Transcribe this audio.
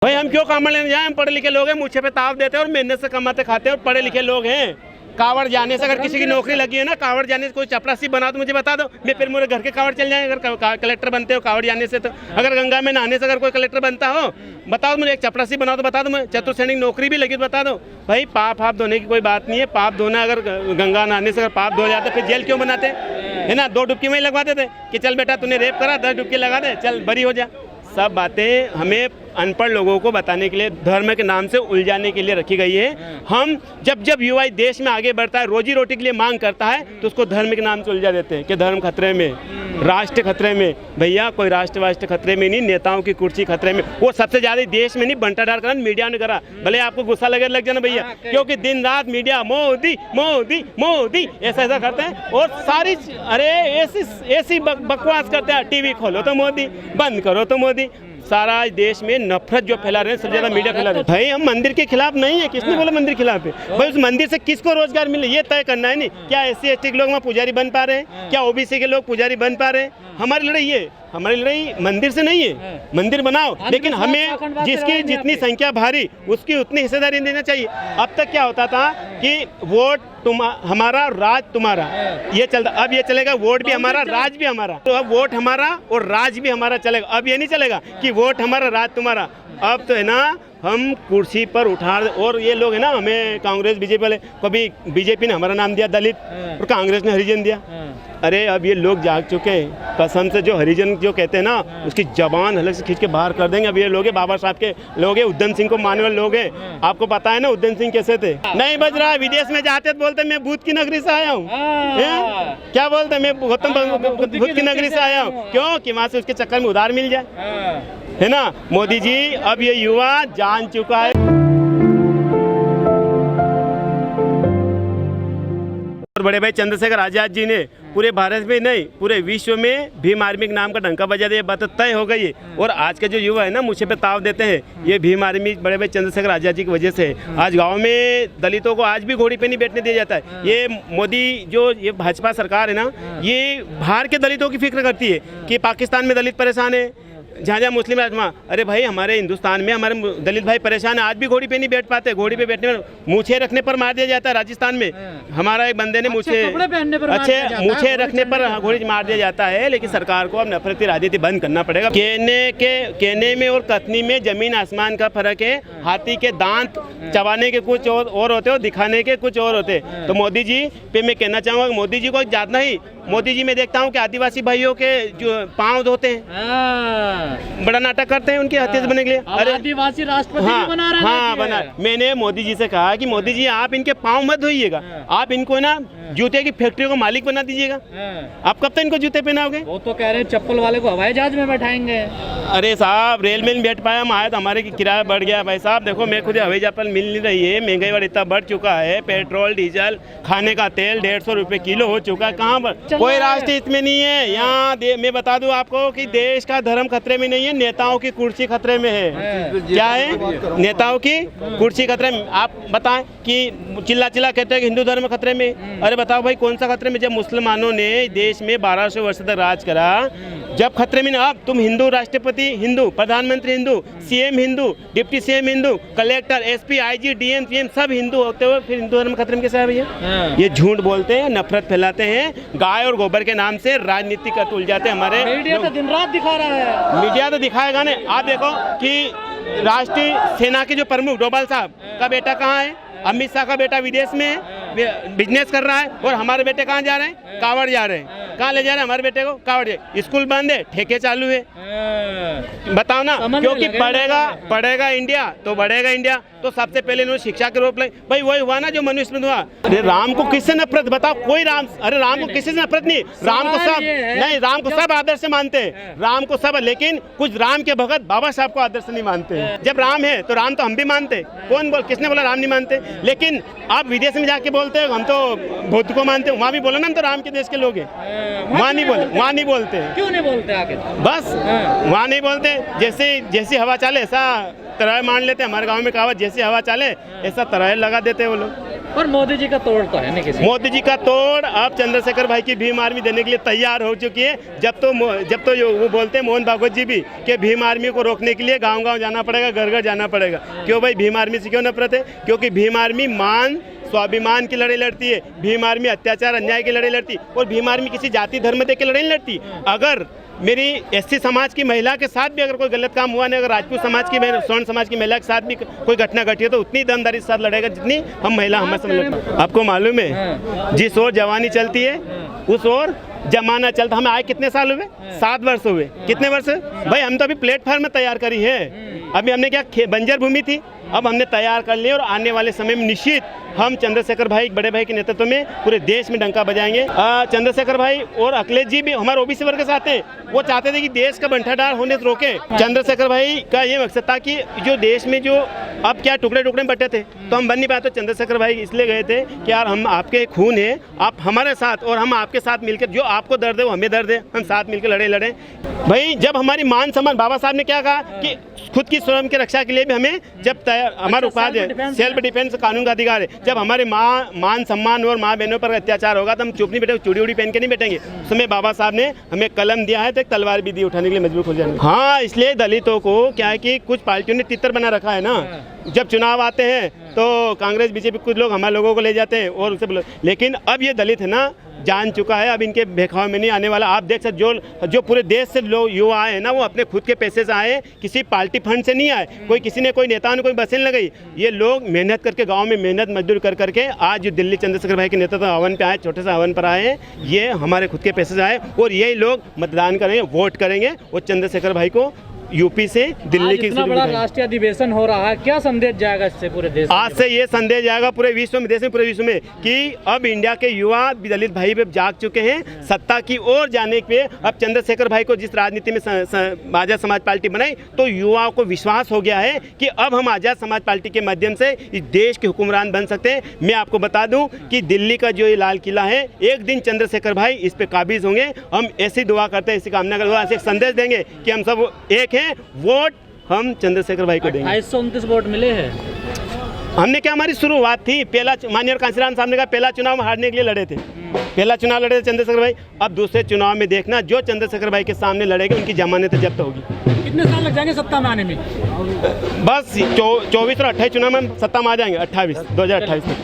भाई हम क्यों कांवड़ लेने जाए? हम पढ़े लिखे लोग हैं, मुझे पे ताव देते हैं और मेहनत से कमाते खाते हैं और पढ़े लिखे लोग हैं। कांवड़ जाने से अगर किसी की नौकरी लगी है ना, कांवड़ जाने से कोई चपरासी बना तो मुझे बता दो, मैं फिर मेरे घर के कांवड़ चल जाए। अगर कलेक्टर बनते हो कांवड़ जाने से, तो अगर गंगा में नहाने से अगर कोई कलेक्टर बनता हो, बताओ मुझे, एक चपरासी बनाओ तो बता दो, मैं चतुर्श्रेणी की नौकरी भी लगी तो बता दो। भाई पाप धोने की कोई बात नहीं है। पाप धोना, अगर गंगा नहाने से अगर पाप धो जाते फिर जेल क्यों बनाते है ना? 2 डुबकी वहीं लगवा देते कि चल बेटा तूने रेप करा, 10 डुबकी लगा दे, चल बरी हो जा। सब बातें हमें अनपढ़ लोगों को बताने के लिए, धर्म के नाम से उलझाने के लिए रखी गई है। हम जब युवा देश में आगे बढ़ता है, रोजी रोटी के लिए मांग करता है, तो उसको धर्म के नाम से उलझा देते हैं कि धर्म खतरे में, राष्ट्र खतरे में। भैया कोई राष्ट्र खतरे में नहीं, नेताओं की कुर्सी खतरे में। वो सबसे ज़्यादा देश में नहीं बंटाढार करा मीडिया ने करा। भले आपको गुस्सा लग जाना भैया, क्योंकि दिन रात मीडिया मोदी मोदी मोदी ऐसा करते हैं और सारी अरे ऐसी बकवास करते हैं। टीवी खोलो तो मोदी, बंद करो तो मोदी। सारा देश में नफरत जो फैला रहे हैं, सबसे ज्यादा मीडिया फैला रहे हैं। भाई हम मंदिर के खिलाफ नहीं है, किसने बोला मंदिर खिलाफ है? भाई उस मंदिर से किसको रोजगार मिले ये तय करना है। नहीं क्या SC ST के लोग वहाँ पुजारी बन पा रहे हैं? क्या OBC के लोग पुजारी बन पा रहे हैं? हमारी लड़ाई है, हमारी लड़ाई मंदिर से नहीं है। मंदिर बनाओ, लेकिन हमें जिसकी जितनी संख्या भारी उसकी उतनी हिस्सेदारी देना चाहिए। अब तक क्या होता था कि वोट हमारा राज तुम्हारा, ये चलता। अब ये चलेगा वोट भी हमारा राज भी हमारा। तो अब वोट हमारा और राज भी हमारा चलेगा। अब ये नहीं चलेगा कि वोट हमारा राज तुम्हारा। अब तो है ना हम कुर्सी पर उठा, और ये लोग है ना, हमें कांग्रेस बीजेपी वाले, कभी बीजेपी ने हमारा नाम दिया दलित और कांग्रेस ने हरिजन दिया। अरे अब ये लोग जाग चुके हैं, कसम से। जो हरिजन जो कहते हैं ना, उसकी जबान हलक से खींच के बाहर कर देंगे। अब ये लोग बाबा साहब के लोग हैं, उद्धम सिंह को मानने वाले लोग हैं। आपको पता है ना उद्धम सिंह कैसे थे? नहीं बज रहा, विदेश में जाते तो बोलते मैं भूत की नगरी से आया हूँ। क्या बोलते? मैं गौतम भूत की नगरी से आया हूँ। क्यों? कि वहाँ से उसके चक्कर में उधार मिल जाए, है ना? मोदी जी अब ये युवा जान चुका है। बड़े भाई चंद्रशेखर आजाद जी ने पूरे भारत में नहीं, पूरे विश्व में भीम आर्मी के नाम का डंका बजा दिया। बात तय हो गई है। और आज के जो युवा है ना, मुझे पे ताव देते हैं, ये भीम आर्मी बड़े भाई चंद्रशेखर आजाद जी की वजह से। आज गांव में दलितों को आज भी घोड़ी पे नहीं बैठने दिया जाता है। ये मोदी जो ये भाजपा सरकार है ना, ये बाहर के दलितों की फिक्र करती है कि पाकिस्तान में दलित परेशान है, जहाँ मुस्लिम राजमा। अरे भाई हमारे हिंदुस्तान में हमारे दलित भाई परेशान है, आज भी घोड़ी पे नहीं बैठ पाते। घोड़ी पे बैठने में मूछे रखने पर मार दिया जाता है। राजस्थान में हमारा एक बंदे ने मूछे रखने पर घोड़ी मार दिया जाता है। लेकिन सरकार को अब नफरती राजनीति बंद करना पड़ेगा। कहने में और कथनी में जमीन आसमान का फर्क है। हाथी के दांत चबाने के कुछ और होते हो, दिखाने के कुछ और होते। तो मोदी जी पे मैं कहना चाहूँगा, मोदी जी को ज्यादा नहीं, मोदी जी मैं देखता हूँ कि आदिवासी भाइयों के जो पाँव धोते हैं, बड़ा नाटक करते हैं उनके हत्या बनने के लिए। अरे आदिवासी राष्ट्रपति बना रहे हैं। हाँ बना। मैंने मोदी जी से कहा कि मोदी जी आप इनके पाँव मत धोइएगा, आप इनको ना जूते की फैक्ट्री को मालिक बना दीजिएगा। आप कब तक इनको जूते पहनाओगे? वो तो कह रहे हैं चप्पल वाले को हवाई जहाज में बैठाएंगे। अरे साहब रेल में नहीं बैठ पाया हम, आए तो हमारे किराया बढ़ गया। भाई साहब देखो, मैं खुद हवाई जहाज मिल नहीं रही है, महंगाई वाला इतना बढ़ चुका है। पेट्रोल डीजल खाने का तेल 150 रुपये किलो हो चुका है। कहाँ पर कोई राष्ट्र हित में नहीं है। यहाँ मैं बता दूं आपको कि देश का धर्म खतरे में नहीं है, नेताओं की कुर्सी खतरे में है। क्या है? नेताओं की कुर्सी खतरे में। आप बताएं कि चिल्ला कहते हैं कि हिंदू धर्म खतरे में। अरे बताओ भाई कौन सा खतरे में? जब मुसलमानों ने देश में 1200 वर्ष तक राज करा, जब खतरे में। अब तुम हिंदू राष्ट्रपति हिंदू, प्रधानमंत्री Hindu, CM Hindu, deputy CM Hindu, collector SP IG DM PM सब हिंदू होते हुए फिर हिंदू धर्म खतरे में कैसे है भैया? ये झूठ बोलते हैं, नफरत फैलाते हैं, गाय और गोबर के नाम से राजनीति का तुल जाते हैं हमारे। मीडिया तो दिन रात दिखा रहा है। मीडिया तो दिखाएगा ना। आप देखो कि राष्ट्रीय सेना के जो प्रमुख डोभाल साहब का बेटा कहाँ है? अमित शाह का बेटा विदेश में है, बिजनेस कर रहा है। और हमारे बेटे कहाँ जा रहे हैं? कांवड़ जा रहे हैं। कहाँ ले जा रहे हैं हमारे बेटे को? कांवड़। स्कूल बंद है, ठेके चालू है। बताओ ना, क्योंकि पढ़ेगा इंडिया तो बढ़ेगा इंडिया। तो सबसे पहले इन्होंने शिक्षा के रूप में, भाई वही हुआ ना जो मनुष्य में हुआ। अरे राम को किससे नफरत? बताओ कोई राम, अरे राम को किसी से नफरत नहीं। राम को सब नहीं, राम को सब आदर्श से मानते हैं, राम को सब। लेकिन कुछ राम के भगत बाबा साहब को आदर्श नहीं मानते। जब राम है तो राम तो हम भी मानते। कौन बोल, किसने बोला राम नहीं मानते? लेकिन आप विदेश में जाके बोलते हो हम तो बुद्ध को मानते हैं, वहाँ भी बोलो ना हम तो राम के देश के लोग हैं। वहाँ नहीं बोलते। क्यों नहीं बोलते आगे? बस वहाँ नहीं बोलते। जैसी हवा चले ऐसा तरह मान लेते हैं। हमारे गांव में कहावत, जैसी हवा चले ऐसा तरह लगा देते हैं वो लोग। पर मोदी जी का तोड़ तो है नहीं किसी। मोदी जी का तोड़ अब चंद्रशेखर भाई की भीम आर्मी देने के लिए तैयार हो चुकी है। जब तो वो बोलते हैं मोहन भागवत जी भी कि भीम आर्मी को रोकने के लिए गांव-गांव जाना पड़ेगा, घर-घर जाना पड़ेगा। क्यों भाई, भीम आर्मी से क्यों नफरत है? क्योंकि भीम आर्मी स्वाभिमान की लड़ाई लड़ती है, भीम आर्मी अत्याचार अन्याय की लड़ाई लड़ती है, और भीम आर्मी किसी जाति धर्म देख के लड़ाई नहीं लड़ती। अगर मेरी एससी समाज की महिला के साथ भी अगर कोई गलत काम हुआ नहीं, अगर राजपूत समाज की स्वर्ण समाज की महिला के साथ भी कोई घटना घटी है तो उतनी दमदारी के साथ लड़ेगा जितनी हम महिला हमें समझ। आपको मालूम है जिस ओर जवानी चलती है उस ओर जमाना चलता। हमें आए कितने साल हुए? 7 वर्ष हुए। कितने वर्ष भाई? हम तो अभी प्लेटफॉर्म में तैयार करी है। अभी हमने क्या बंजर भूमि थी, अब हमने तैयार कर लिया और आने वाले समय में निश्चित हम चंद्रशेखर भाई बड़े भाई के नेतृत्व में पूरे देश में डंका बजाएंगे। चंद्रशेखर भाई और अखिलेश जी भी हमारे ओबीसी वर्ग के साथ हैं। वो चाहते थे कि देश का बंटाढार होने से रोके। चंद्रशेखर भाई का ये मकसद था कि जो देश में जो अब क्या टुकड़े टुकड़े बटे थे तो हम बन नहीं पाए, तो चंद्रशेखर भाई इसलिए गए थे कि यार हम आपके खून है, आप हमारे साथ और हम आपके साथ मिलकर, जो आपको दर्द है वो हमें दर्द है, हम साथ मिलकर लड़े। भाई जब हमारी मान सम्मान, बाबा साहब ने क्या कहा कि खुद की स्वयं की रक्षा के लिए भी हमें जब हमारा उपाधि है सेल्फ डिफेंस कानून का अधिकार है। जब हमारे मान सम्मान और माँ बहनों पर अत्याचार होगा तो हम चुप नहीं बैठे, चूड़ी उड़ी पहन के नहीं बैठेंगे। उस समय बाबा साहब ने हमें कलम दिया है तो एक तलवार भी दी उठाने के लिए मजबूर हो जाएंगे। हाँ, इसलिए दलितों को क्या है कि कुछ पार्टियों ने तितर बना रखा है ना। जब चुनाव आते हैं तो कांग्रेस बीजेपी कुछ लोग हमारे लोगों को ले जाते हैं और उसे, लेकिन अब ये दलित है ना जान चुका है, अब इनके बहकाव में नहीं आने वाला। आप देख सकते जो पूरे देश से लोग युवा आए हैं ना, वो अपने खुद के पैसे से आए, किसी पार्टी फंड से नहीं आए। कोई नेता ने कोई बसें लगाई, ये लोग मेहनत करके गांव में मेहनत मजदूरी कर करके आज जो दिल्ली चंद्रशेखर भाई के नेतृत्व हवन पे आए, छोटे से हवन पर आए हैं, ये हमारे खुद के पैसे से आए और यही लोग मतदान करेंगे, वोट करेंगे और चंद्रशेखर भाई को यूपी से दिल्ली की इतना बड़ा राष्ट्रीय अधिवेशन हो रहा है, क्या संदेश जाएगा इससे पूरे देश? आज से ये संदेश जाएगा पूरे विश्व में, देश में पूरे विश्व में कि अब इंडिया के युवा दलित भाई पे जाग चुके हैं सत्ता की ओर जाने पे। अब चंद्रशेखर भाई को जिस राजनीति में आजाद समाज पार्टी बनाई तो युवाओं को विश्वास हो गया है कि अब हम आजाद समाज पार्टी के माध्यम से इस देश के हुक्मरान बन सकते हैं। मैं आपको बता दूं कि दिल्ली का जो ये लाल किला है, एक दिन चंद्रशेखर भाई इस पे काबिज होंगे। हम ऐसी दुआ करते हैं, ऐसी कामना करते हैं, ऐसे एक संदेश देंगे कि हम सब एक हैं, वोट हम चंद्रशेखर भाई को देंगे। 2829 वोट मिले हैं। हमने क्या, हमारी शुरुआत थी, पहला माननीय कांशीराम साहब ने कहा पहला चुनाव में हारने के लिए लड़े थे, पहला चुनाव लड़े थे चंद्रशेखर भाई। अब दूसरे चुनाव में देखना जो चंद्रशेखर भाई के सामने लड़ेगा उनकी जमानत जब्त होगी। कितने साल लग जाएंगे सत्ता में आने में? बस 24 और 28 चुनाव में सत्ता में आ जाएंगे, 2028 में।